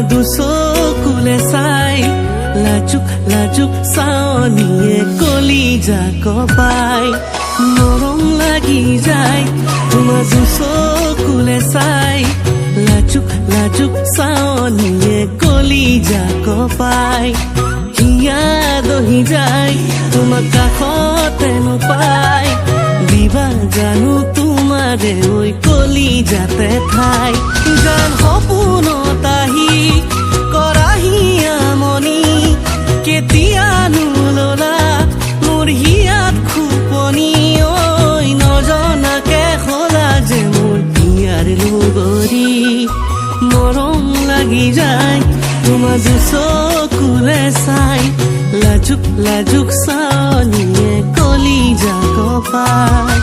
দুচকুলে চাই লাজুক লাজুক চাৱনিয়ে কলিজা কপাই মৰম লাগি যায় তোমাৰ দুচকুলে চাই লাজুক লাজুক চাৱনিয়ে কলিজা কপাই হিয়া দহি যায় তোমাক কাষতে নোপাই দিবা জানো তোমাৰে ঐ কলিজাতে ঠাই গান সপোনত আহি কৰাহি আমনি কেতিয়ানো ললা মোৰ হিয়াত খুপনি ঐ নজনাকে হলা যে মোৰ হিয়াৰ লগৰী মৰম লাগি যায় তোমাৰ দুচকুলে চাই লাজুক লাজুক চাৱনিয়ে কলিজা কপাই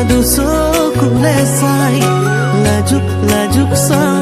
দুচকুলে চাই লাজুক লাজুক চাই